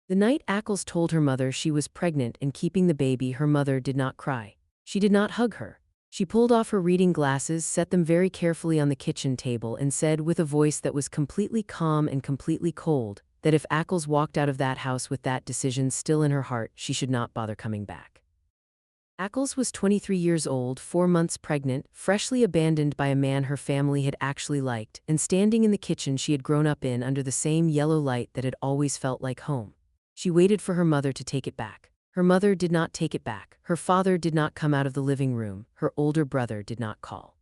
The night Ackles told her mother she was pregnant and keeping the baby, her mother did not cry. She did not hug her. She pulled off her reading glasses, set them very carefully on the kitchen table, and said with a voice that was completely calm and completely cold, that if Ackles walked out of that house with that decision still in her heart, she should not bother coming back. Ackles was 23 years old, 4 months pregnant, freshly abandoned by a man her family had actually liked, and standing in the kitchen she had grown up in under the same yellow light that had always felt like home. She waited for her mother to take it back. Her mother did not take it back. Her father did not come out of the living room. Her older brother did not call.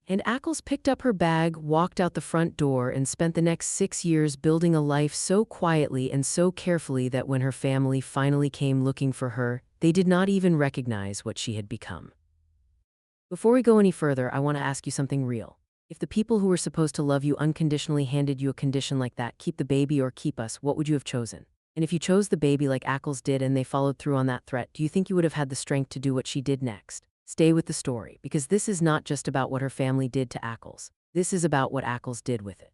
And Ackles picked up her bag, walked out the front door, and spent the next 6 years building a life so quietly and so carefully that when her family finally came looking for her, they did not even recognize what she had become. Before we go any further, I want to ask you something real. If the people who were supposed to love you unconditionally handed you a condition like that, keep the baby or keep us, what would you have chosen? And if you chose the baby like Ackles did and they followed through on that threat, do you think you would have had the strength to do what she did next? Stay with the story, because this is not just about what her family did to Ackles. This is about what Ackles did with it.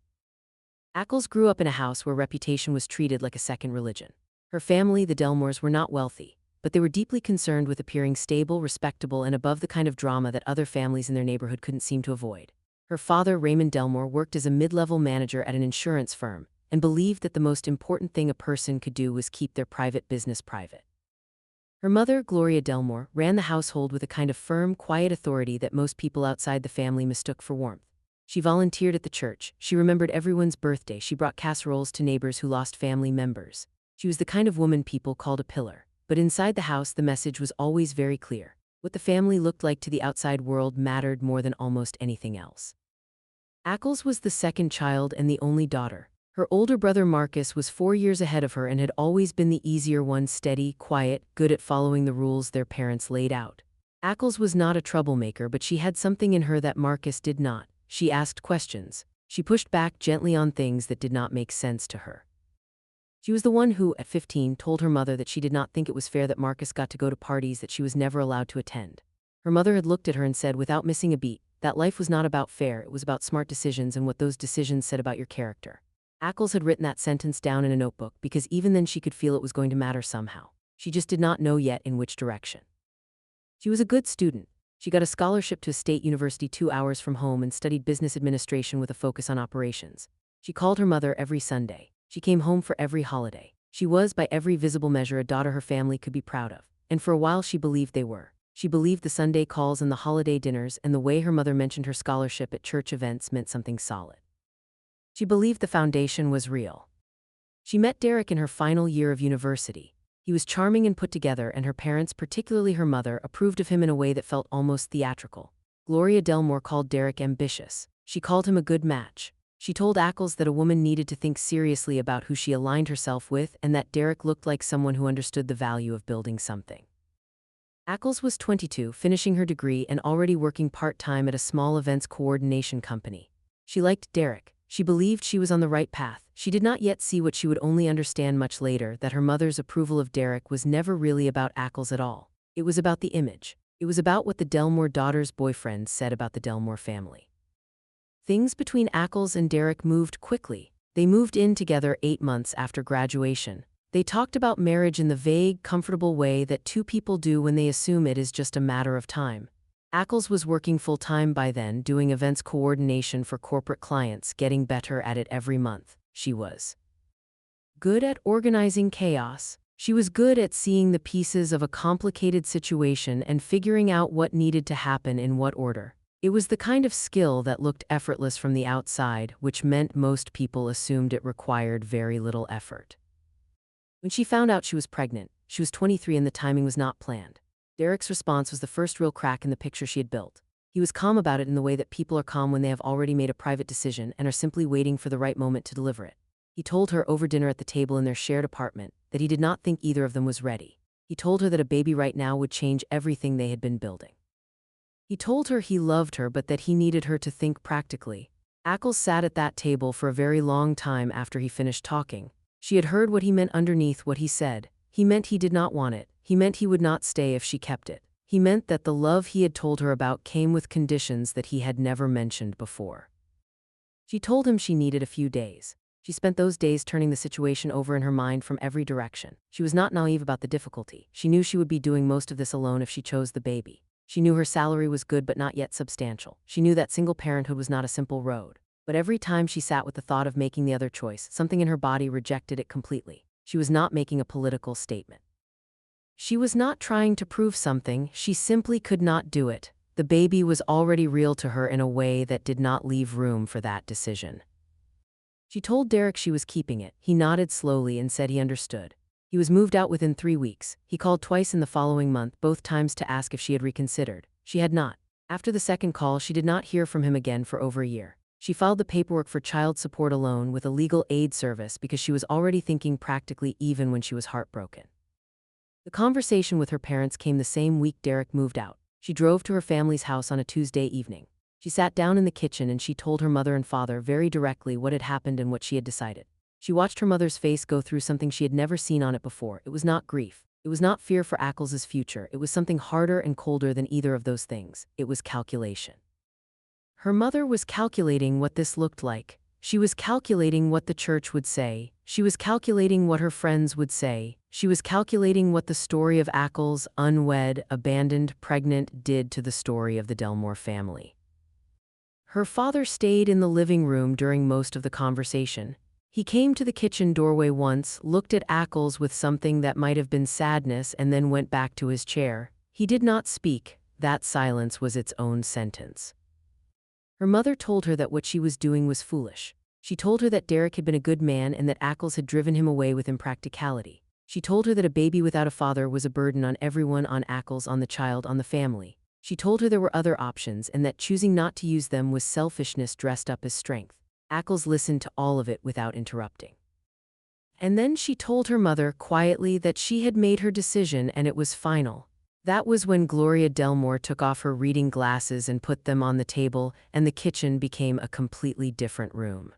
Ackles grew up in a house where reputation was treated like a second religion. Her family, the Delmores, were not wealthy, but they were deeply concerned with appearing stable, respectable, and above the kind of drama that other families in their neighborhood couldn't seem to avoid. Her father, Raymond Delmore, worked as a mid-level manager at an insurance firm, and believed that the most important thing a person could do was keep their private business private. Her mother, Gloria Delmore, ran the household with a kind of firm, quiet authority that most people outside the family mistook for warmth. She volunteered at the church, she remembered everyone's birthday, she brought casseroles to neighbors who lost family members. She was the kind of woman people called a pillar. But inside the house, the message was always very clear. What the family looked like to the outside world mattered more than almost anything else. Ackles was the second child and the only daughter. Her older brother Marcus was 4 years ahead of her and had always been the easier one, steady, quiet, good at following the rules their parents laid out. Ackles was not a troublemaker, but she had something in her that Marcus did not. She asked questions. She pushed back gently on things that did not make sense to her. She was the one who, at 15, told her mother that she did not think it was fair that Marcus got to go to parties that she was never allowed to attend. Her mother had looked at her and said, without missing a beat, that life was not about fair, it was about smart decisions and what those decisions said about your character. Ackles had written that sentence down in a notebook because even then she could feel it was going to matter somehow. She just did not know yet in which direction. She was a good student. She got a scholarship to a state university 2 hours from home and studied business administration with a focus on operations. She called her mother every Sunday. She came home for every holiday. She was, by every visible measure, a daughter her family could be proud of. And for a while she believed they were. She believed the Sunday calls and the holiday dinners and the way her mother mentioned her scholarship at church events meant something solid. She believed the foundation was real. She met Derek in her final year of university. He was charming and put together, and her parents, particularly her mother, approved of him in a way that felt almost theatrical. Gloria Delmore called Derek ambitious. She called him a good match. She told Ackles that a woman needed to think seriously about who she aligned herself with and that Derek looked like someone who understood the value of building something. Ackles was 22, finishing her degree and already working part-time at a small events coordination company. She liked Derek. She believed she was on the right path. She did not yet see what she would only understand much later, that her mother's approval of Derek was never really about Ackles at all. It was about the image. It was about what the Delmore daughter's boyfriend said about the Delmore family. Things between Ackles and Derek moved quickly. They moved in together 8 months after graduation. They talked about marriage in the vague, comfortable way that two people do when they assume it is just a matter of time. Ackles was working full-time by then, doing events coordination for corporate clients, getting better at it every month. She was good at organizing chaos. She was good at seeing the pieces of a complicated situation and figuring out what needed to happen in what order. It was the kind of skill that looked effortless from the outside, which meant most people assumed it required very little effort. When she found out she was pregnant, she was 23 and the timing was not planned. Derek's response was the first real crack in the picture she had built. He was calm about it in the way that people are calm when they have already made a private decision and are simply waiting for the right moment to deliver it. He told her over dinner at the table in their shared apartment that he did not think either of them was ready. He told her that a baby right now would change everything they had been building. He told her he loved her but that he needed her to think practically. Ackles sat at that table for a very long time after he finished talking. She had heard what he meant underneath what he said. He meant he did not want it. He meant he would not stay if she kept it. He meant that the love he had told her about came with conditions that he had never mentioned before. She told him she needed a few days. She spent those days turning the situation over in her mind from every direction. She was not naive about the difficulty. She knew she would be doing most of this alone if she chose the baby. She knew her salary was good but not yet substantial. She knew that single parenthood was not a simple road. But every time she sat with the thought of making the other choice, something in her body rejected it completely. She was not making a political statement. She was not trying to prove something, she simply could not do it. The baby was already real to her in a way that did not leave room for that decision. She told Derek she was keeping it. He nodded slowly and said he understood. He was moved out within 3 weeks. He called twice in the following month, both times to ask if she had reconsidered. She had not. After the second call, she did not hear from him again for over a year. She filed the paperwork for child support alone with a legal aid service because she was already thinking practically even when she was heartbroken. The conversation with her parents came the same week Derek moved out. She drove to her family's house on a Tuesday evening. She sat down in the kitchen and she told her mother and father very directly what had happened and what she had decided. She watched her mother's face go through something she had never seen on it before. It was not grief. It was not fear for Ackles' future. It was something harder and colder than either of those things. It was calculation. Her mother was calculating what this looked like. She was calculating what the church would say. She was calculating what her friends would say. She was calculating what the story of Ackles, unwed, abandoned, pregnant, did to the story of the Delmore family. Her father stayed in the living room during most of the conversation. He came to the kitchen doorway once, looked at Ackles with something that might have been sadness, and then went back to his chair. He did not speak. That silence was its own sentence. Her mother told her that what she was doing was foolish. She told her that Derek had been a good man and that Ackles had driven him away with impracticality. She told her that a baby without a father was a burden on everyone, on Ackles, on the child, on the family. She told her there were other options and that choosing not to use them was selfishness dressed up as strength. Ackles listened to all of it without interrupting. And then she told her mother quietly that she had made her decision and it was final. That was when Gloria Delmore took off her reading glasses and put them on the table, and the kitchen became a completely different room.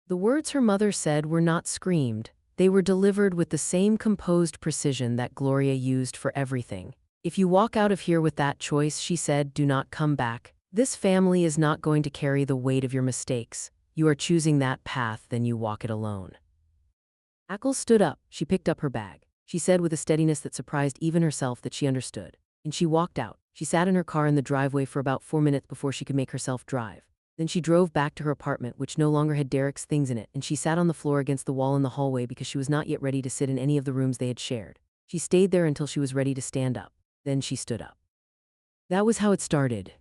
The words her mother said were not screamed. They were delivered with the same composed precision that Gloria used for everything. If you walk out of here with that choice, she said, do not come back. This family is not going to carry the weight of your mistakes. You are choosing that path, then you walk it alone. Ackles stood up. She picked up her bag. She said with a steadiness that surprised even herself that she understood. And she walked out. She sat in her car in the driveway for about 4 minutes before she could make herself drive. Then she drove back to her apartment, which no longer had Derek's things in it, and she sat on the floor against the wall in the hallway because she was not yet ready to sit in any of the rooms they had shared. She stayed there until she was ready to stand up. Then she stood up. That was how it started.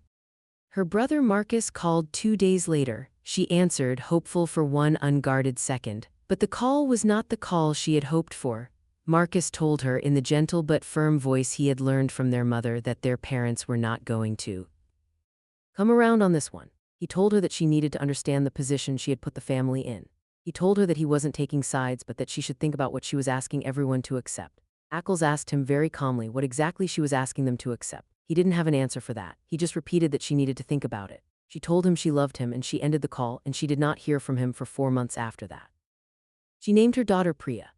Her brother Marcus called 2 days later. She answered, hopeful for one unguarded second. But the call was not the call she had hoped for. Marcus told her in the gentle but firm voice he had learned from their mother that their parents were not going to come around on this one. He told her that she needed to understand the position she had put the family in. He told her that he wasn't taking sides but that she should think about what she was asking everyone to accept. Ackles asked him very calmly what exactly she was asking them to accept. He didn't have an answer for that. He just repeated that she needed to think about it. She told him she loved him and she ended the call, and she did not hear from him for 4 months after that. She named her daughter Priya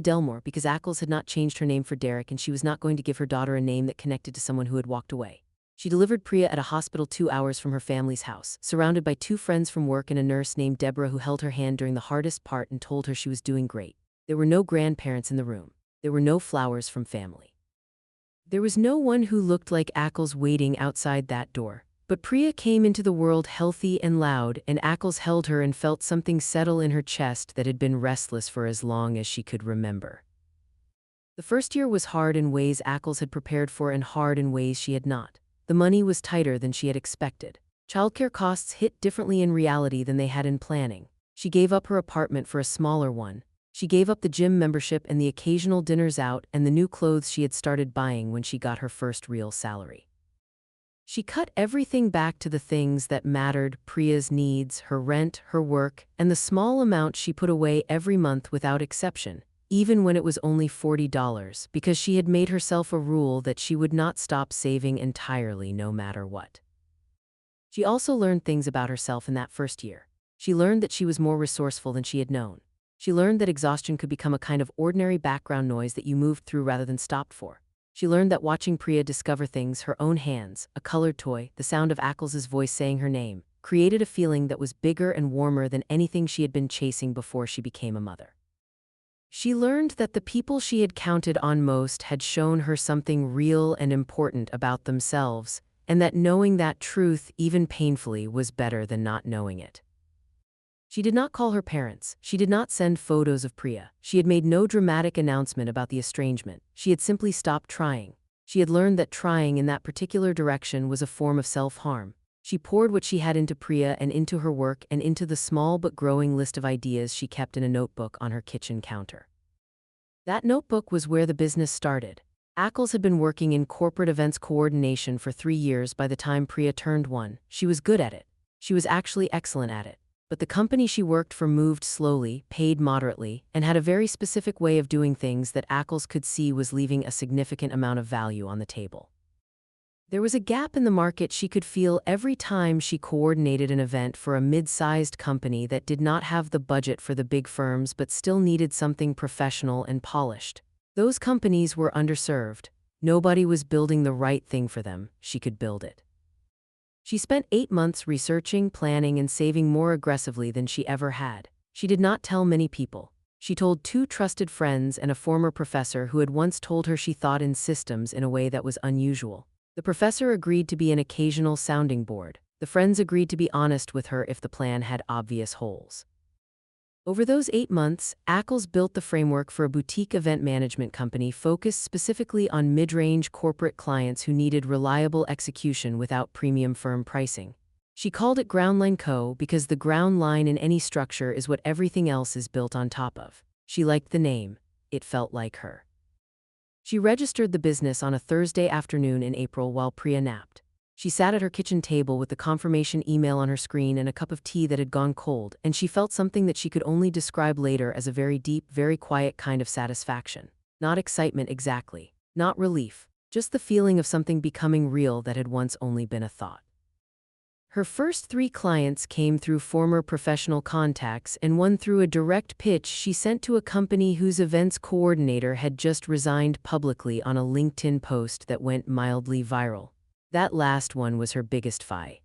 Delmore, because Ackles had not changed her name for Derek and she was not going to give her daughter a name that connected to someone who had walked away. She delivered Priya at a hospital 2 hours from her family's house, surrounded by 2 friends from work and a nurse named Deborah who held her hand during the hardest part and told her she was doing great. There were no grandparents in the room. There were no flowers from family. There was no one who looked like Ackles waiting outside that door. But Priya came into the world healthy and loud, and Ackles held her and felt something settle in her chest that had been restless for as long as she could remember. The first year was hard in ways Ackles had prepared for and hard in ways she had not. The money was tighter than she had expected. Childcare costs hit differently in reality than they had in planning. She gave up her apartment for a smaller one. She gave up the gym membership and the occasional dinners out and the new clothes she had started buying when she got her first real salary. She cut everything back to the things that mattered: Priya's needs, her rent, her work, and the small amount she put away every month without exception, even when it was only $40, because she had made herself a rule that she would not stop saving entirely no matter what. She also learned things about herself in that first year. She learned that she was more resourceful than she had known. She learned that exhaustion could become a kind of ordinary background noise that you moved through rather than stopped for. She learned that watching Priya discover things, her own hands, a colored toy, the sound of Ackles' voice saying her name, created a feeling that was bigger and warmer than anything she had been chasing before she became a mother. She learned that the people she had counted on most had shown her something real and important about themselves, and that knowing that truth, even painfully, was better than not knowing it. She did not call her parents. She did not send photos of Priya. She had made no dramatic announcement about the estrangement. She had simply stopped trying. She had learned that trying in that particular direction was a form of self-harm. She poured what she had into Priya and into her work and into the small but growing list of ideas she kept in a notebook on her kitchen counter. That notebook was where the business started. Ackles had been working in corporate events coordination for 3 years by the time Priya turned 1. She was good at it. She was actually excellent at it. But the company she worked for moved slowly, paid moderately, and had a very specific way of doing things that Ackles could see was leaving a significant amount of value on the table. There was a gap in the market she could feel every time she coordinated an event for a mid-sized company that did not have the budget for the big firms but still needed something professional and polished. Those companies were underserved. Nobody was building the right thing for them. She could build it. She spent 8 months researching, planning, and saving more aggressively than she ever had. She did not tell many people. She told 2 trusted friends and a former professor who had once told her she thought in systems in a way that was unusual. The professor agreed to be an occasional sounding board. The friends agreed to be honest with her if the plan had obvious holes. Over those 8 months, Ackles built the framework for a boutique event management company focused specifically on mid-range corporate clients who needed reliable execution without premium firm pricing. She called it Ground Line Co. because the ground line in any structure is what everything else is built on top of. She liked the name. It felt like her. She registered the business on a Thursday afternoon in April while Priya napped. She sat at her kitchen table with the confirmation email on her screen and a cup of tea that had gone cold, and she felt something that she could only describe later as a very deep, very quiet kind of satisfaction. Not excitement exactly, not relief, just the feeling of something becoming real that had once only been a thought. Her first 3 clients came through former professional contacts and one through a direct pitch she sent to a company whose events coordinator had just resigned publicly on a LinkedIn post that went mildly viral. That last one was her biggest fight.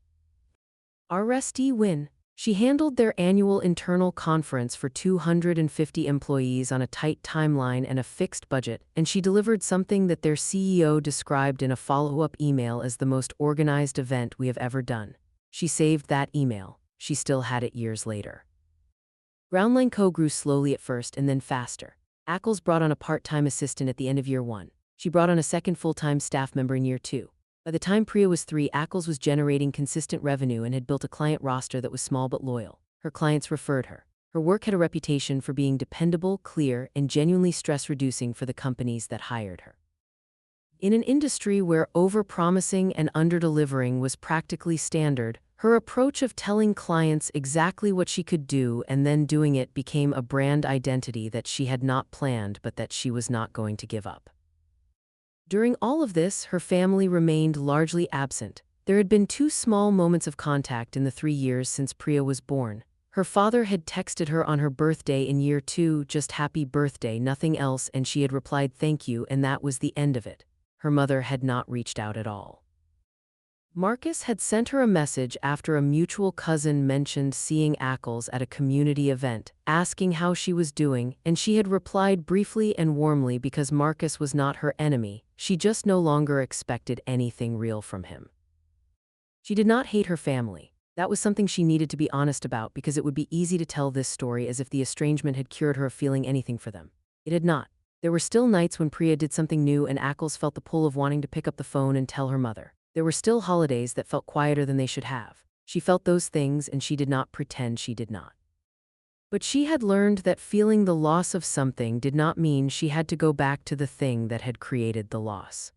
RSD win. She handled their annual internal conference for 250 employees on a tight timeline and a fixed budget, and she delivered something that their CEO described in a follow-up email as the most organized event we have ever done. She saved that email. She still had it years later. Groundline Co. grew slowly at first and then faster. Ackles brought on a part-time assistant at the end of year 1. She brought on a second full-time staff member in year 2. By the time Priya was 3, Ackles was generating consistent revenue and had built a client roster that was small but loyal. Her clients referred her. Her work had a reputation for being dependable, clear, and genuinely stress-reducing for the companies that hired her. In an industry where over-promising and under-delivering was practically standard, her approach of telling clients exactly what she could do and then doing it became a brand identity that she had not planned but that she was not going to give up. During all of this, her family remained largely absent. There had been 2 small moments of contact in the 3 years since Priya was born. Her father had texted her on her birthday in year 2, just happy birthday, nothing else, and she had replied thank you, and that was the end of it. Her mother had not reached out at all. Marcus had sent her a message after a mutual cousin mentioned seeing Ackles at a community event, asking how she was doing, and she had replied briefly and warmly because Marcus was not her enemy. She just no longer expected anything real from him. She did not hate her family. That was something she needed to be honest about because it would be easy to tell this story as if the estrangement had cured her of feeling anything for them. It had not. There were still nights when Priya did something new and Ackles felt the pull of wanting to pick up the phone and tell her mother. There were still holidays that felt quieter than they should have. She felt those things and she did not pretend she did not. But she had learned that feeling the loss of something did not mean she had to go back to the thing that had created the loss.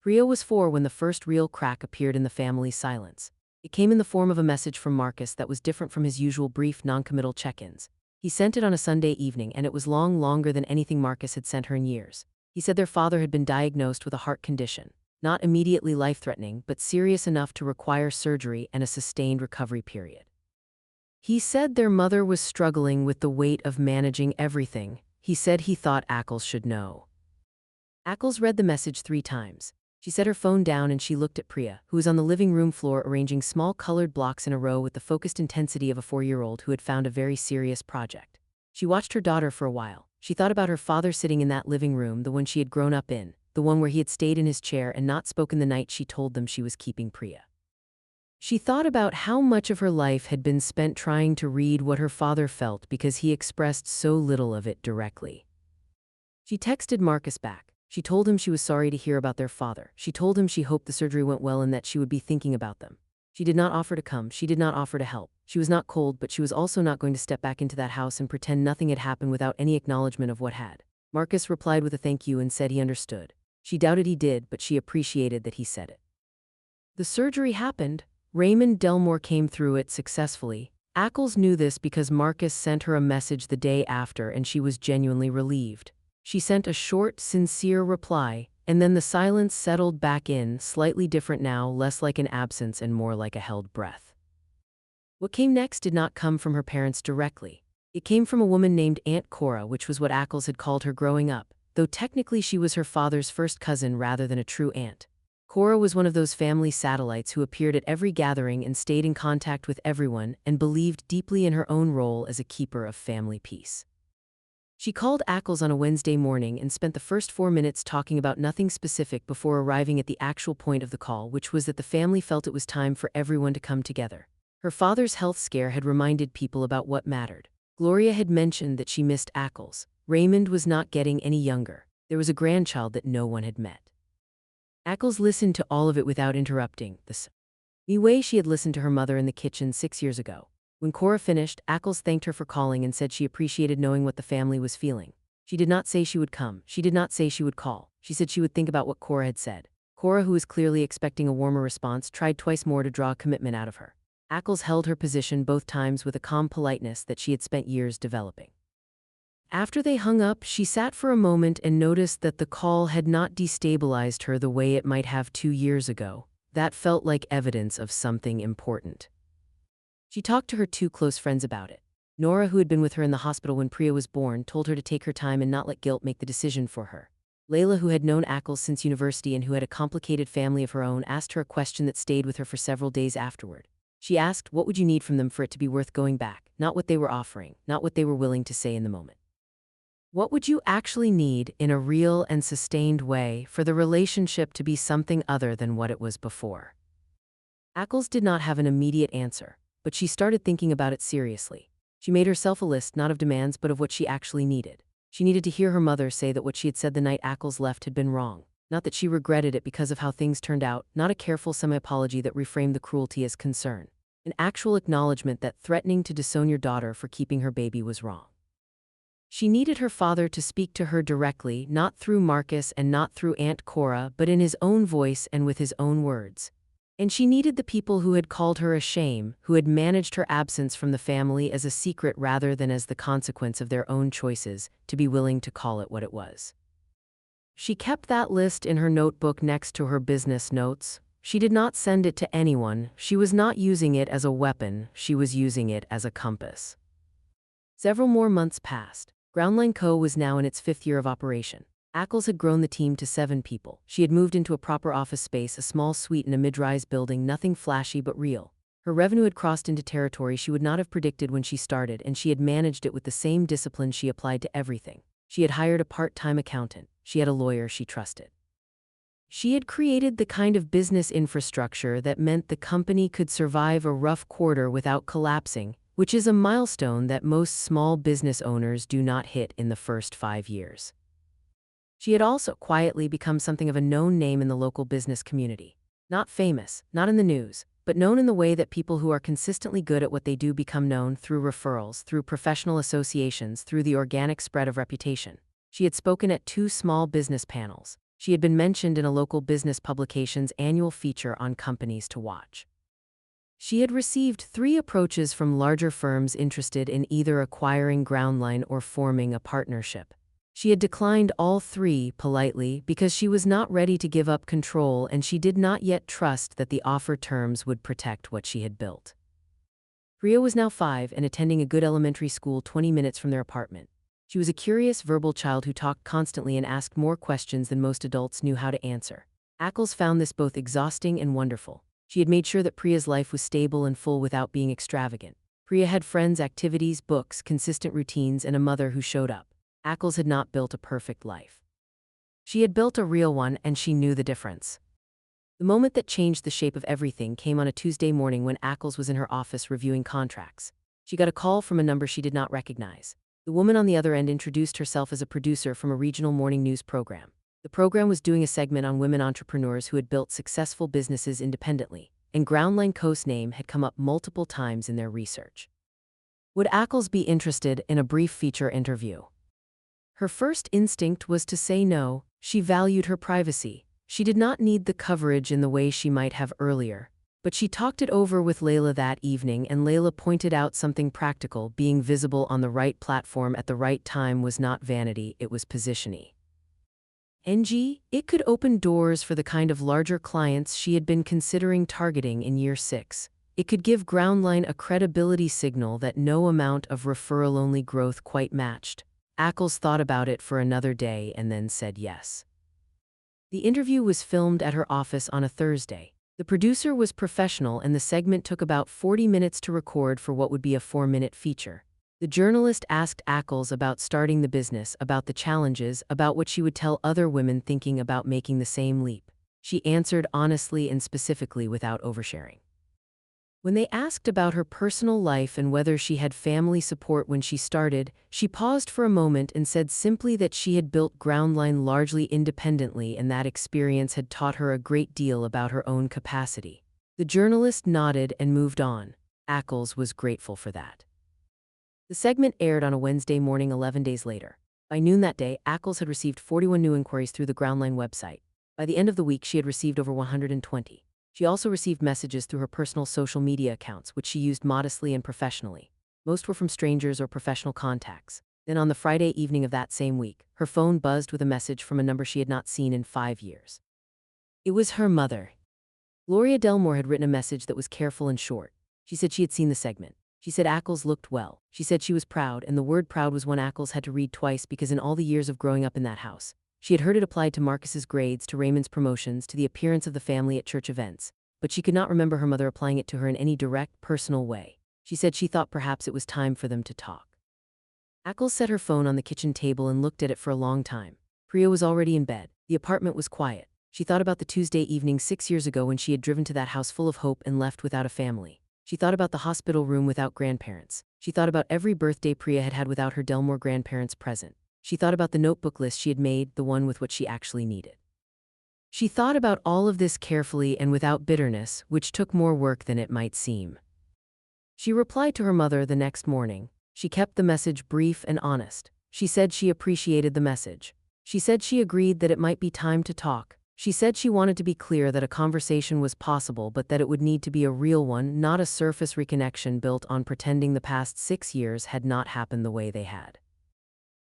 Priya was 4 when the first real crack appeared in the family's silence. It came in the form of a message from Marcus that was different from his usual brief, non-committal check-ins. He sent it on a Sunday evening, and it was longer than anything Marcus had sent her in years. He said their father had been diagnosed with a heart condition. Not immediately life-threatening, but serious enough to require surgery and a sustained recovery period. He said their mother was struggling with the weight of managing everything. He said he thought Ackles should know. Ackles read the message 3 times. She set her phone down and she looked at Priya, who was on the living room floor arranging small colored blocks in a row with the focused intensity of a 4-year-old who had found a very serious project. She watched her daughter for a while. She thought about her father sitting in that living room, the one she had grown up in, the one where he had stayed in his chair and not spoken the night she told them she was keeping Priya. She thought about how much of her life had been spent trying to read what her father felt because he expressed so little of it directly. She texted Marcus back. She told him she was sorry to hear about their father. She told him she hoped the surgery went well and that she would be thinking about them. She did not offer to come. She did not offer to help. She was not cold, but she was also not going to step back into that house and pretend nothing had happened without any acknowledgement of what had. Marcus replied with a thank you and said he understood. She doubted he did, but she appreciated that he said it. The surgery happened. Raymond Delmore came through it successfully. Ackles knew this because Marcus sent her a message the day after and she was genuinely relieved. She sent a short, sincere reply, and then the silence settled back in, slightly different now, less like an absence and more like a held breath. What came next did not come from her parents directly. It came from a woman named Aunt Cora, which was what Ackles had called her growing up, though technically she was her father's first cousin rather than a true aunt. Cora was one of those family satellites who appeared at every gathering and stayed in contact with everyone and believed deeply in her own role as a keeper of family peace. She called Ackles on a Wednesday morning and spent the first 4 minutes talking about nothing specific before arriving at the actual point of the call, which was that the family felt it was time for everyone to come together. Her father's health scare had reminded people about what mattered. Gloria had mentioned that she missed Ackles. Raymond was not getting any younger. There was a grandchild that no one had met. Ackles listened to all of it without interrupting, the way she had listened to her mother in the kitchen 6 years ago. When Cora finished, Ackles thanked her for calling and said she appreciated knowing what the family was feeling. She did not say she would come. She did not say she would call. She said she would think about what Cora had said. Cora, who was clearly expecting a warmer response, tried twice more to draw a commitment out of her. Ackles held her position both times with a calm politeness that she had spent years developing. After they hung up, she sat for a moment and noticed that the call had not destabilized her the way it might have 2 years ago. That felt like evidence of something important. She talked to her 2 close friends about it. Nora, who had been with her in the hospital when Priya was born, told her to take her time and not let guilt make the decision for her. Layla, who had known Ackles since university and who had a complicated family of her own, asked her a question that stayed with her for several days afterward. She asked, what would you need from them for it to be worth going back? Not what they were offering, not what they were willing to say in the moment. What would you actually need, in a real and sustained way, for the relationship to be something other than what it was before? Ackles did not have an immediate answer, but she started thinking about it seriously. She made herself a list not of demands but of what she actually needed. She needed to hear her mother say that what she had said the night Ackles left had been wrong. Not that she regretted it because of how things turned out, not a careful semi-apology that reframed the cruelty as concern. An actual acknowledgement that threatening to disown your daughter for keeping her baby was wrong. She needed her father to speak to her directly, not through Marcus and not through Aunt Cora, but in his own voice and with his own words. And she needed the people who had called her a shame, who had managed her absence from the family as a secret rather than as the consequence of their own choices, to be willing to call it what it was. She kept that list in her notebook next to her business notes. She did not send it to anyone. She was not using it as a weapon. She was using it as a compass. Several more months passed. Groundline Co. was now in its 5th year of operation. Ackles had grown the team to 7 people. She had moved into a proper office space, a small suite in a mid-rise building, nothing flashy but real. Her revenue had crossed into territory she would not have predicted when she started, and she had managed it with the same discipline she applied to everything. She had hired a part-time accountant. She had a lawyer she trusted. She had created the kind of business infrastructure that meant the company could survive a rough quarter without collapsing, which is a milestone that most small business owners do not hit in the first 5 years. She had also quietly become something of a known name in the local business community. Not famous, not in the news, but known in the way that people who are consistently good at what they do become known, through referrals, through professional associations, through the organic spread of reputation. She had spoken at 2 small business panels. She had been mentioned in a local business publication's annual feature on companies to watch. She had received 3 approaches from larger firms interested in either acquiring Groundline or forming a partnership. She had declined all 3 politely because she was not ready to give up control and she did not yet trust that the offer terms would protect what she had built. Priya was now 5 and attending a good elementary school 20 minutes from their apartment. She was a curious, verbal child who talked constantly and asked more questions than most adults knew how to answer. Ackles found this both exhausting and wonderful. She had made sure that Priya's life was stable and full without being extravagant. Priya had friends, activities, books, consistent routines, and a mother who showed up. Ackles had not built a perfect life. She had built a real one, and she knew the difference. The moment that changed the shape of everything came on a Tuesday morning when Ackles was in her office reviewing contracts. She got a call from a number she did not recognize. The woman on the other end introduced herself as a producer from a regional morning news program. The program was doing a segment on women entrepreneurs who had built successful businesses independently, and Groundline Co.'s name had come up multiple times in their research. Would Ackles be interested in a brief feature interview? Her first instinct was to say no. She valued her privacy. She did not need the coverage in the way she might have earlier. But she talked it over with Layla that evening, and Layla pointed out something practical. Being visible on the right platform at the right time was not vanity, it was positioning. It could open doors for the kind of larger clients she had been considering targeting in year 6. It could give Groundline a credibility signal that no amount of referral-only growth quite matched. Ackles thought about it for another day and then said yes. The interview was filmed at her office on a Thursday. The producer was professional, and the segment took about 40 minutes to record for what would be a 4-minute feature. The journalist asked Ackles about starting the business, about the challenges, about what she would tell other women thinking about making the same leap. She answered honestly and specifically without oversharing. When they asked about her personal life and whether she had family support when she started, she paused for a moment and said simply that she had built Groundline largely independently, and that experience had taught her a great deal about her own capacity. The journalist nodded and moved on. Ackles was grateful for that. The segment aired on a Wednesday morning 11 days later. By noon that day, Ackles had received 41 new inquiries through the Groundline website. By the end of the week, she had received over 120. She also received messages through her personal social media accounts, which she used modestly and professionally. Most were from strangers or professional contacts. Then on the Friday evening of that same week, her phone buzzed with a message from a number she had not seen in 5 years. It was her mother. Gloria Delmore had written a message that was careful and short. She said she had seen the segment. She said Ackles looked well. She said she was proud, and the word proud was one Ackles had to read twice because in all the years of growing up in that house, she had heard it applied to Marcus's grades, to Raymond's promotions, to the appearance of the family at church events, but she could not remember her mother applying it to her in any direct, personal way. She said she thought perhaps it was time for them to talk. Ackles set her phone on the kitchen table and looked at it for a long time. Priya was already in bed. The apartment was quiet. She thought about the Tuesday evening 6 years ago when she had driven to that house full of hope and left without a family. She thought about the hospital room without grandparents. She thought about every birthday Priya had had without her Delmore grandparents present. She thought about the notebook list she had made, the one with what she actually needed. She thought about all of this carefully and without bitterness, which took more work than it might seem. She replied to her mother the next morning. She kept the message brief and honest. She said she appreciated the message. She said she agreed that it might be time to talk. She said she wanted to be clear that a conversation was possible, but that it would need to be a real one, not a surface reconnection built on pretending the past 6 years had not happened the way they had.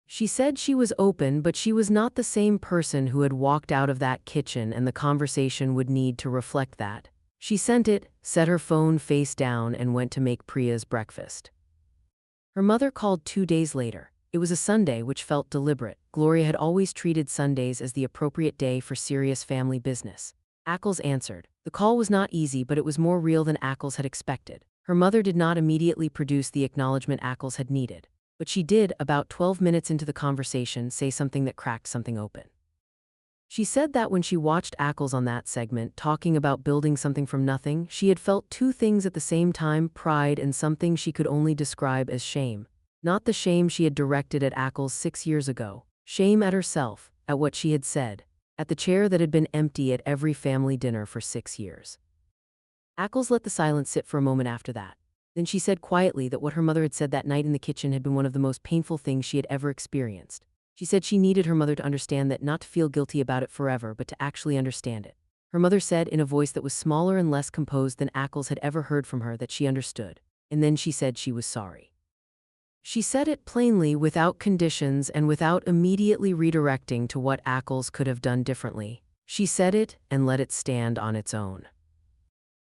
She said she was open, but she was not the same person who had walked out of that kitchen, and the conversation would need to reflect that. She sent it, set her phone face down, and went to make Priya's breakfast. Her mother called 2 days later. It was a Sunday, which felt deliberate. Gloria had always treated Sundays as the appropriate day for serious family business. Ackles answered. The call was not easy, but it was more real than Ackles had expected. Her mother did not immediately produce the acknowledgement Ackles had needed. But she did, about 12 minutes into the conversation, say something that cracked something open. She said that when she watched Ackles on that segment, talking about building something from nothing, she had felt 2 things at the same time: pride and something she could only describe as shame. Not the shame she had directed at Ackles 6 years ago. Shame at herself, at what she had said, at the chair that had been empty at every family dinner for 6 years. Ackles let the silence sit for a moment after that. Then she said quietly that what her mother had said that night in the kitchen had been one of the most painful things she had ever experienced. She said she needed her mother to understand that, not to feel guilty about it forever, but to actually understand it. Her mother said in a voice that was smaller and less composed than Ackles had ever heard from her that she understood. And then she said she was sorry. She said it plainly, without conditions and without immediately redirecting to what Ackles could have done differently. She said it and let it stand on its own.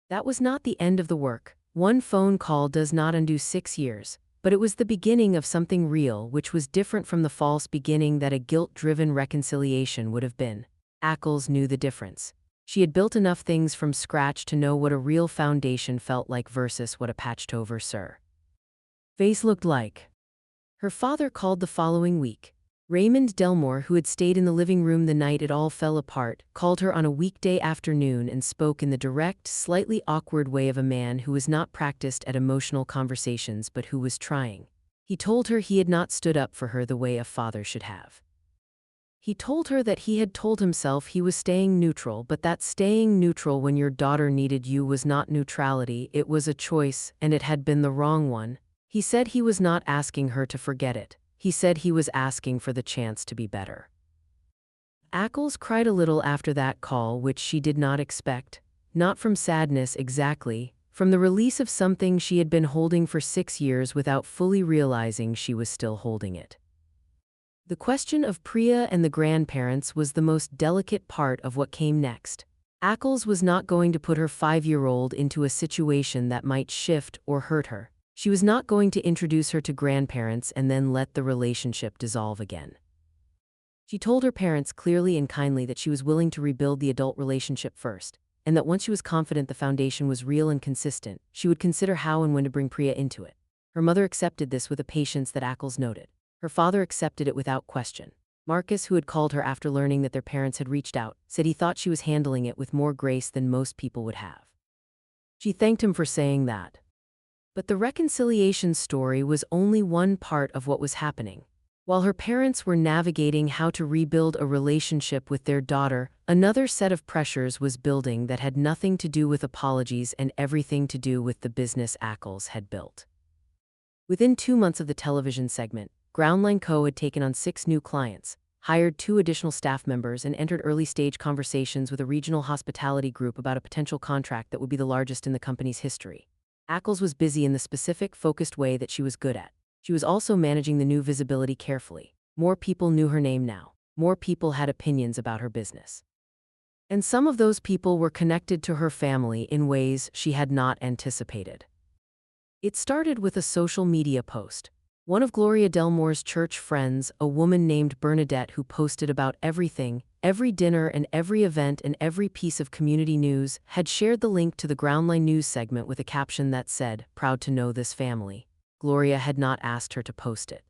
That was not the end of the work. One phone call does not undo 6 years, but it was the beginning of something real, which was different from the false beginning that a guilt-driven reconciliation would have been. Ackles knew the difference. She had built enough things from scratch to know what a real foundation felt like versus what a patched-over face looked like. Her father called the following week. Raymond Delmore, who had stayed in the living room the night it all fell apart, called her on a weekday afternoon and spoke in the direct, slightly awkward way of a man who was not practiced at emotional conversations but who was trying. He told her he had not stood up for her the way a father should have. He told her that he had told himself he was staying neutral, but that staying neutral when your daughter needed you was not neutrality, it was a choice, and it had been the wrong one. He said he was not asking her to forget it. He said he was asking for the chance to be better. Ackles cried a little after that call, which she did not expect. Not from sadness exactly, from the release of something she had been holding for 6 years without fully realizing she was still holding it. The question of Priya and the grandparents was the most delicate part of what came next. Ackles was not going to put her 5-year-old into a situation that might shift or hurt her. She was not going to introduce her to grandparents and then let the relationship dissolve again. She told her parents clearly and kindly that she was willing to rebuild the adult relationship first, and that once she was confident the foundation was real and consistent, she would consider how and when to bring Priya into it. Her mother accepted this with a patience that Ackles noted. Her father accepted it without question. Marcus, who had called her after learning that their parents had reached out, said he thought she was handling it with more grace than most people would have. She thanked him for saying that. But the reconciliation story was only one part of what was happening. While her parents were navigating how to rebuild a relationship with their daughter, another set of pressures was building that had nothing to do with apologies and everything to do with the business Ackles had built. Within 2 months of the television segment, Groundline Co. had taken on 6 new clients, hired 2 additional staff members, and entered early-stage conversations with a regional hospitality group about a potential contract that would be the largest in the company's history. Ackles was busy in the specific, focused way that she was good at. She was also managing the new visibility carefully. More people knew her name now. More people had opinions about her business. And some of those people were connected to her family in ways she had not anticipated. It started with a social media post. One of Gloria Delmore's church friends, a woman named Bernadette, who posted about everything, every dinner and every event and every piece of community news, had shared the link to the Groundline news segment with a caption that said, "Proud to know this family." Gloria had not asked her to post it.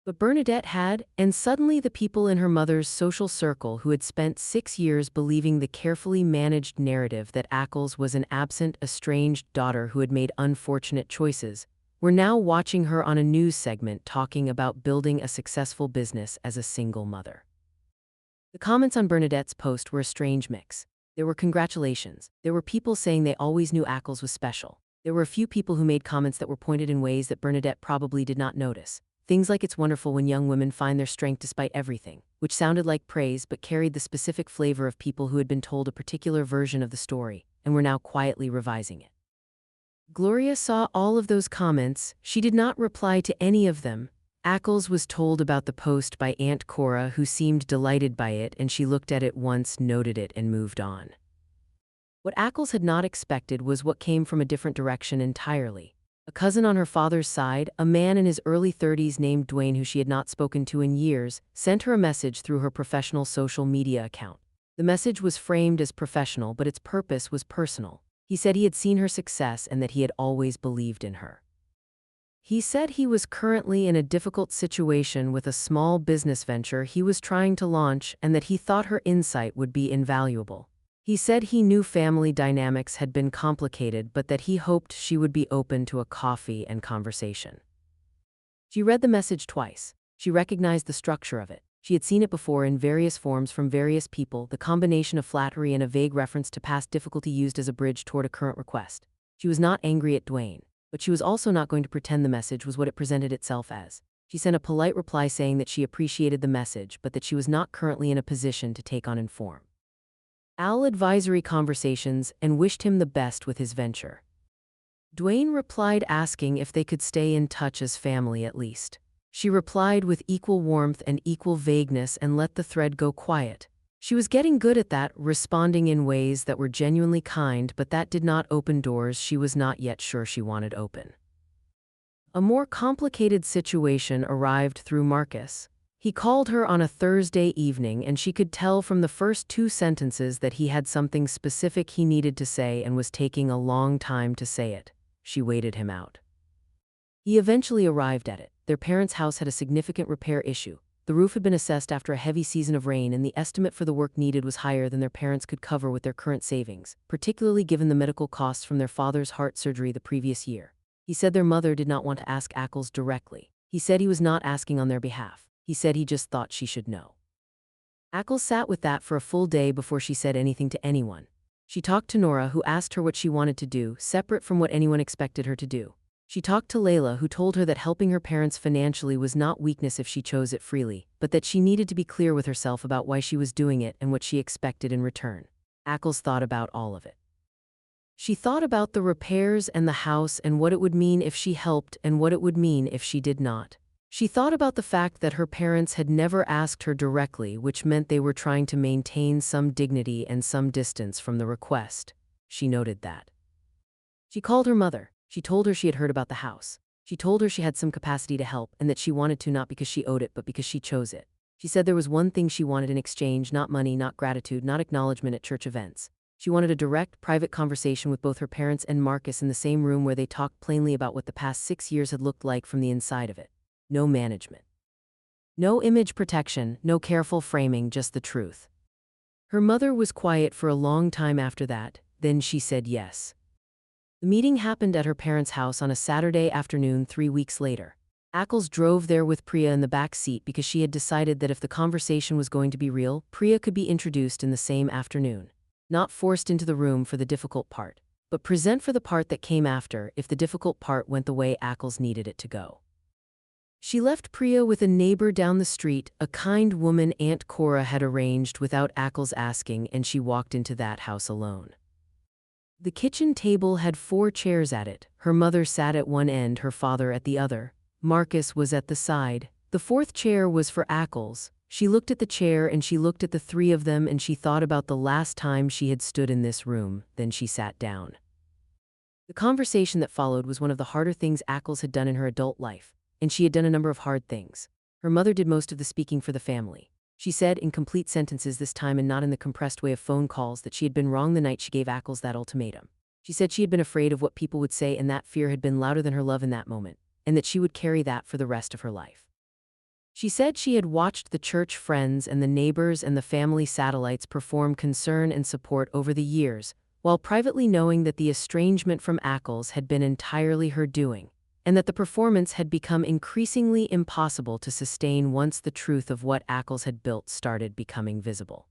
But Bernadette had, and suddenly the people in her mother's social circle who had spent 6 years believing the carefully managed narrative that Ackles was an absent, estranged daughter who had made unfortunate choices, were now watching her on a news segment talking about building a successful business as a single mother. The comments on Bernadette's post were a strange mix. There were congratulations. There were people saying they always knew Ackles was special. There were a few people who made comments that were pointed in ways that Bernadette probably did not notice. Things like "it's wonderful when young women find their strength despite everything," which sounded like praise but carried the specific flavor of people who had been told a particular version of the story and were now quietly revising it. Gloria saw all of those comments. She did not reply to any of them. Ackles was told about the post by Aunt Cora, who seemed delighted by it, and she looked at it once, noted it, and moved on. What Ackles had not expected was what came from a different direction entirely. A cousin on her father's side, a man in his early 30s named Dwayne, who she had not spoken to in years, sent her a message through her professional social media account. The message was framed as professional, but its purpose was personal. He said he had seen her success and that he had always believed in her. He said he was currently in a difficult situation with a small business venture he was trying to launch and that he thought her insight would be invaluable. He said he knew family dynamics had been complicated, but that he hoped she would be open to a coffee and conversation. She read the message twice. She recognized the structure of it. She had seen it before in various forms from various people, the combination of flattery and a vague reference to past difficulty used as a bridge toward a current request. She was not angry at Dwayne, but she was also not going to pretend the message was what it presented itself as. She sent a polite reply saying that she appreciated the message, but that she was not currently in a position to take on inform advisory conversations and wished him the best with his venture. Dwayne replied asking if they could stay in touch as family at least. She replied with equal warmth and equal vagueness and let the thread go quiet. She was getting good at that, responding in ways that were genuinely kind, but that did not open doors she was not yet sure she wanted open. A more complicated situation arrived through Marcus. He called her on a Thursday evening, and she could tell from the first two sentences that he had something specific he needed to say and was taking a long time to say it. She waited him out. He eventually arrived at it. Their parents' house had a significant repair issue. The roof had been assessed after a heavy season of rain, and the estimate for the work needed was higher than their parents could cover with their current savings, particularly given the medical costs from their father's heart surgery the previous year. He said their mother did not want to ask Ackles directly. He said he was not asking on their behalf. He said he just thought she should know. Ackles sat with that for a full day before she said anything to anyone. She talked to Nora, who asked her what she wanted to do, separate from what anyone expected her to do. She talked to Layla, who told her that helping her parents financially was not weakness if she chose it freely, but that she needed to be clear with herself about why she was doing it and what she expected in return. Ackles thought about all of it. She thought about the repairs and the house and what it would mean if she helped and what it would mean if she did not. She thought about the fact that her parents had never asked her directly, which meant they were trying to maintain some dignity and some distance from the request. She noted that. She called her mother. She told her she had heard about the house. She told her she had some capacity to help and that she wanted to, not because she owed it, but because she chose it. She said there was one thing she wanted in exchange: not money, not gratitude, not acknowledgement at church events. She wanted a direct, private conversation with both her parents and Marcus in the same room, where they talked plainly about what the past 6 years had looked like from the inside of it. No management. No image protection, no careful framing, just the truth. Her mother was quiet for a long time after that, then she said yes. The meeting happened at her parents' house on a Saturday afternoon 3 weeks later. Ackles drove there with Priya in the back seat because she had decided that if the conversation was going to be real, Priya could be introduced in the same afternoon. Not forced into the room for the difficult part, but present for the part that came after if the difficult part went the way Ackles needed it to go. She left Priya with a neighbor down the street. A kind woman Aunt Cora had arranged without Ackles asking, and she walked into that house alone. The kitchen table had 4 chairs at it. Her mother sat at one end, her father at the other. Marcus was at the side. The 4th chair was for Ackles. She looked at the chair and she looked at the 3 of them, and she thought about the last time she had stood in this room. Then she sat down. The conversation that followed was one of the harder things Ackles had done in her adult life, and she had done a number of hard things. Her mother did most of the speaking for the family. She said in complete sentences this time, and not in the compressed way of phone calls, that she had been wrong the night she gave Ackles that ultimatum. She said she had been afraid of what people would say, and that fear had been louder than her love in that moment, and that she would carry that for the rest of her life. She said she had watched the church friends and the neighbors and the family satellites perform concern and support over the years, while privately knowing that the estrangement from Ackles had been entirely her doing, and that the performance had become increasingly impossible to sustain once the truth of what Ackles had built started becoming visible.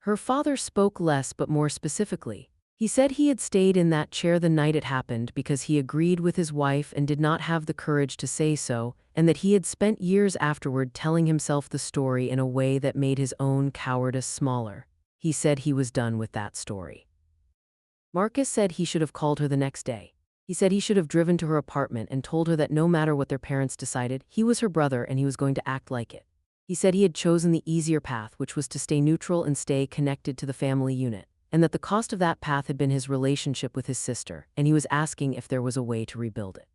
Her father spoke less but more specifically. He said he had stayed in that chair the night it happened because he agreed with his wife and did not have the courage to say so, and that he had spent years afterward telling himself the story in a way that made his own cowardice smaller. He said he was done with that story. Marcus said he should have called her the next day. He said he should have driven to her apartment and told her that no matter what their parents decided, he was her brother and he was going to act like it. He said he had chosen the easier path, which was to stay neutral and stay connected to the family unit, and that the cost of that path had been his relationship with his sister, and he was asking if there was a way to rebuild it.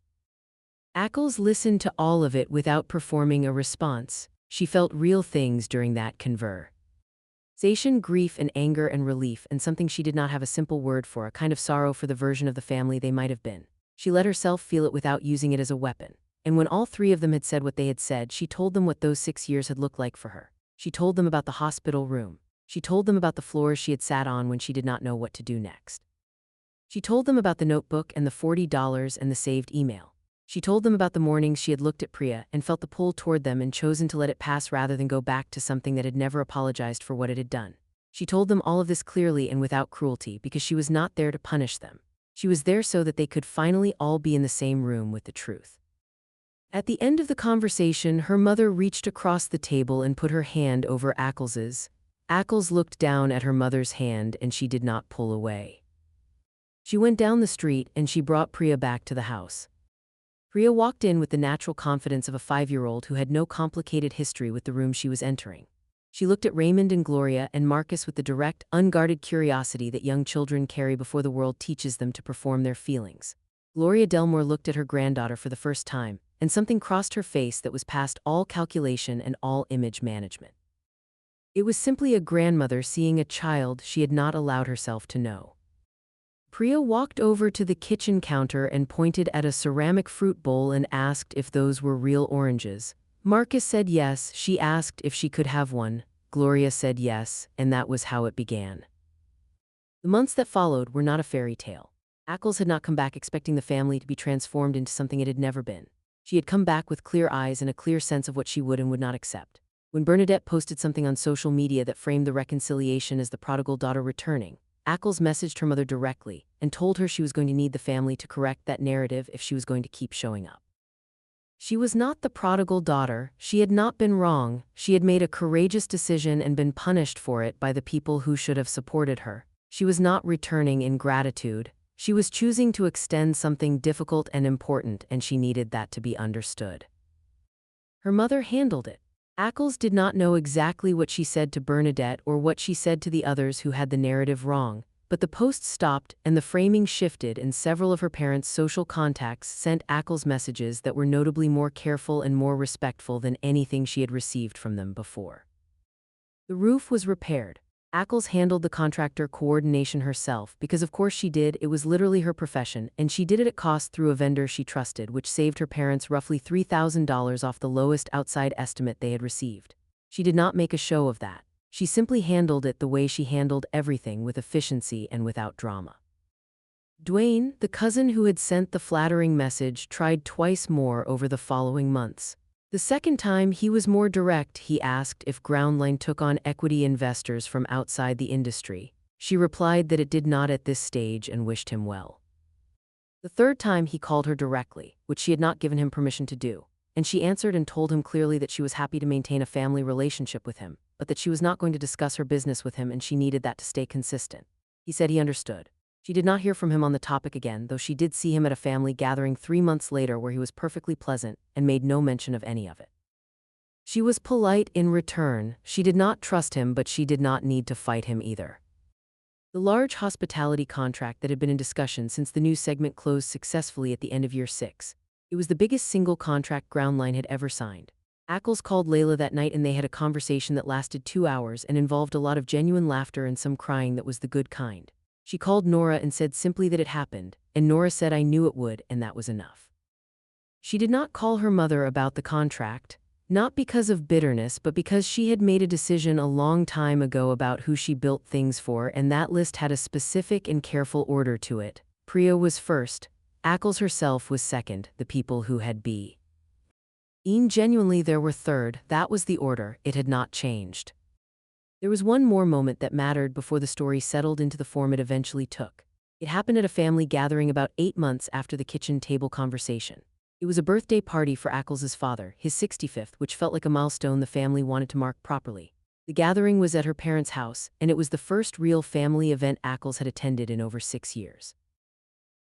Ackles listened to all of it without performing a response. She felt real things during that conversation: grief and anger and relief, and something she did not have a simple word for, a kind of sorrow for the version of the family they might have been. She let herself feel it without using it as a weapon. And when all 3 of them had said what they had said, she told them what those 6 years had looked like for her. She told them about the hospital room. She told them about the floors she had sat on when she did not know what to do next. She told them about the notebook and the $40 and the saved email. She told them about the mornings she had looked at Priya and felt the pull toward them and chosen to let it pass rather than go back to something that had never apologized for what it had done. She told them all of this clearly and without cruelty because she was not there to punish them. She was there so that they could finally all be in the same room with the truth. At the end of the conversation, her mother reached across the table and put her hand over Ackles's. Ackles looked down at her mother's hand and she did not pull away. She went down the street and she brought Priya back to the house. Priya walked in with the natural confidence of a 5-year-old who had no complicated history with the room she was entering. She looked at Raymond and Gloria and Marcus with the direct, unguarded curiosity that young children carry before the world teaches them to perform their feelings. Gloria Delmore looked at her granddaughter for the first time, and something crossed her face that was past all calculation and all image management. It was simply a grandmother seeing a child she had not allowed herself to know. Priya walked over to the kitchen counter and pointed at a ceramic fruit bowl and asked if those were real oranges. Marcus said yes. She asked if she could have one. Gloria said yes, and that was how it began. The months that followed were not a fairy tale. Ackles had not come back expecting the family to be transformed into something it had never been. She had come back with clear eyes and a clear sense of what she would and would not accept. When Bernadette posted something on social media that framed the reconciliation as the prodigal daughter returning, Ackles messaged her mother directly and told her she was going to need the family to correct that narrative if she was going to keep showing up. She was not the prodigal daughter. She had not been wrong. She had made a courageous decision and been punished for it by the people who should have supported her. She was not returning in gratitude. She was choosing to extend something difficult and important, and she needed that to be understood. Her mother handled it. Ackles did not know exactly what she said to Bernadette or what she said to the others who had the narrative wrong, but the post stopped and the framing shifted, and several of her parents' social contacts sent Ackles messages that were notably more careful and more respectful than anything she had received from them before. The roof was repaired. Ackles handled the contractor coordination herself because of course she did. It was literally her profession, and she did it at cost through a vendor she trusted, which saved her parents roughly $3,000 off the lowest outside estimate they had received. She did not make a show of that. She simply handled it the way she handled everything, with efficiency and without drama. Dwayne, the cousin who had sent the flattering message, tried twice more over the following months. The second time he was more direct. He asked if Groundline took on equity investors from outside the industry. She replied that it did not at this stage and wished him well. The third time he called her directly, which she had not given him permission to do, and she answered and told him clearly that she was happy to maintain a family relationship with him, but that she was not going to discuss her business with him and she needed that to stay consistent. He said he understood. She did not hear from him on the topic again, though she did see him at a family gathering 3 months later where he was perfectly pleasant and made no mention of any of it. She was polite in return. She did not trust him, but she did not need to fight him either. The large hospitality contract that had been in discussion since the news segment closed successfully at the end of year 6. It was the biggest single contract Groundline had ever signed. Ackles called Layla that night and they had a conversation that lasted 2 hours and involved a lot of genuine laughter and some crying that was the good kind. She called Nora and said simply that it happened, and Nora said I knew it would, and that was enough. She did not call her mother about the contract, not because of bitterness, but because she had made a decision a long time ago about who she built things for, and that list had a specific and careful order to it. Priya was first, Ackles herself was second, the people who had genuinely there were third. That was the order. It had not changed. There was one more moment that mattered before the story settled into the form it eventually took. It happened at a family gathering about 8 months after the kitchen table conversation. It was a birthday party for Ackles' father, his 65th, which felt like a milestone the family wanted to mark properly. The gathering was at her parents' house, and it was the first real family event Ackles had attended in over 6 years.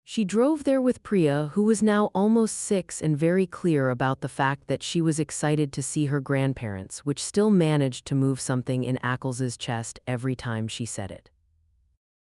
She drove there with Priya, who was now almost 6 and very clear about the fact that she was excited to see her grandparents, which still managed to move something in Ackles' chest every time she said it.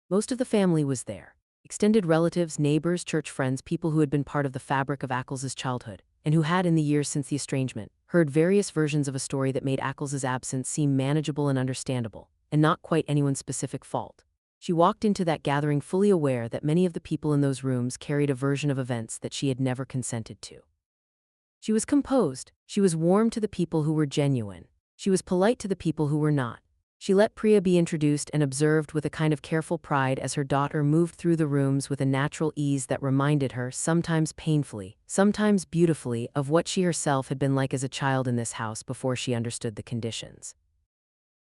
Most of the family was there. Extended relatives, neighbors, church friends, people who had been part of the fabric of Ackles' childhood, and who had, in the years since the estrangement, heard various versions of a story that made Ackles' absence seem manageable and understandable, and not quite anyone's specific fault. She walked into that gathering fully aware that many of the people in those rooms carried a version of events that she had never consented to. She was composed. She was warm to the people who were genuine. She was polite to the people who were not. She let Priya be introduced and observed with a kind of careful pride as her daughter moved through the rooms with a natural ease that reminded her, sometimes painfully, sometimes beautifully, of what she herself had been like as a child in this house before she understood the conditions.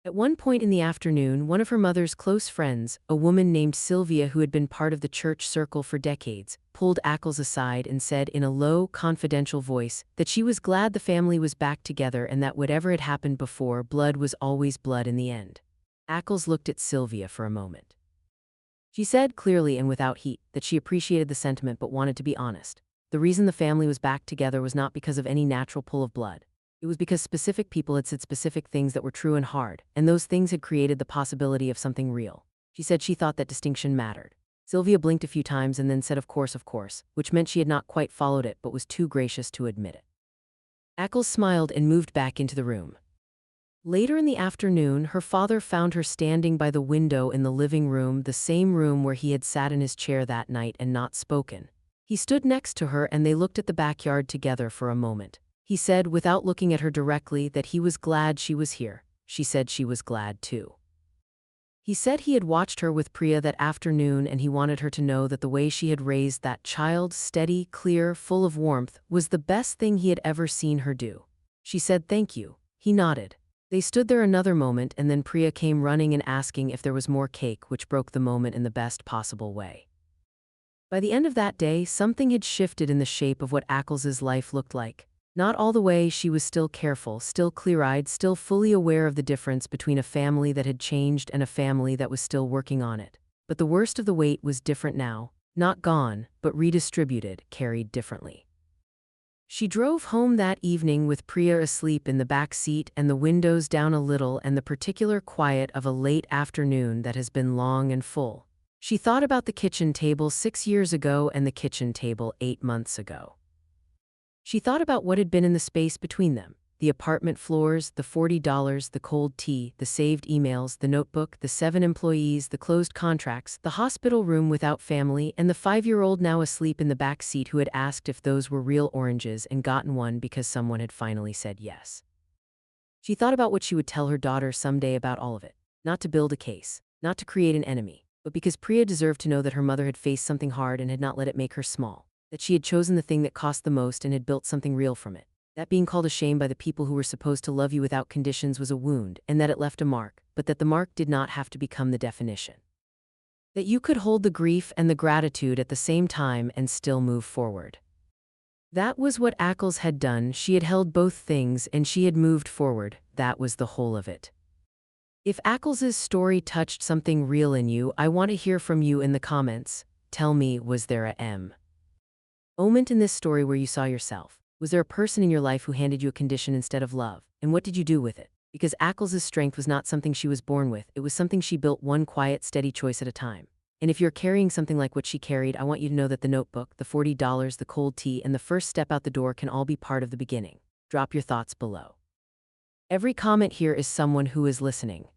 At one point in the afternoon, one of her mother's close friends, a woman named Sylvia who had been part of the church circle for decades, pulled Ackles aside and said in a low, confidential voice that she was glad the family was back together and that whatever had happened before, blood was always blood in the end. Ackles looked at Sylvia for a moment. She said clearly and without heat that she appreciated the sentiment but wanted to be honest. The reason the family was back together was not because of any natural pull of blood. It was because specific people had said specific things that were true and hard, and those things had created the possibility of something real. She said she thought that distinction mattered. Sylvia blinked a few times and then said of course, which meant she had not quite followed it but was too gracious to admit it. Ackles smiled and moved back into the room. Later in the afternoon, her father found her standing by the window in the living room, the same room where he had sat in his chair that night and not spoken. He stood next to her and they looked at the backyard together for a moment. He said, without looking at her directly, that he was glad she was here. She said she was glad too. He said he had watched her with Priya that afternoon and he wanted her to know that the way she had raised that child, steady, clear, full of warmth, was the best thing he had ever seen her do. She said thank you. He nodded. They stood there another moment and then Priya came running and asking if there was more cake, which broke the moment in the best possible way. By the end of that day, something had shifted in the shape of what Ackles's life looked like. Not all the way. She was still careful, still clear-eyed, still fully aware of the difference between a family that had changed and a family that was still working on it. But the worst of the weight was different now. Not gone, but redistributed, carried differently. She drove home that evening with Priya asleep in the back seat and the windows down a little and the particular quiet of a late afternoon that has been long and full. She thought about the kitchen table 6 years ago and the kitchen table 8 months ago. She thought about what had been in the space between them. The apartment floors, the $40, the cold tea, the saved emails, the notebook, the 7 employees, the closed contracts, the hospital room without family, and the 5-year-old now asleep in the back seat who had asked if those were real oranges and gotten one because someone had finally said yes. She thought about what she would tell her daughter someday about all of it. Not to build a case, not to create an enemy, but because Priya deserved to know that her mother had faced something hard and had not let it make her small. That she had chosen the thing that cost the most and had built something real from it. That being called a shame by the people who were supposed to love you without conditions was a wound, and that it left a mark, but that the mark did not have to become the definition. That you could hold the grief and the gratitude at the same time and still move forward. That was what Ackles had done. She had held both things and she had moved forward. That was the whole of it. If Ackles's story touched something real in you, I want to hear from you in the comments. Tell me, was there a moment in this story where you saw yourself? Was there a person in your life who handed you a condition instead of love? And what did you do with it? Because Ackles's strength was not something she was born with, it was something she built one quiet, steady choice at a time. And if you're carrying something like what she carried, I want you to know that the notebook, the $40, the cold tea, and the first step out the door can all be part of the beginning. Drop your thoughts below. Every comment here is someone who is listening.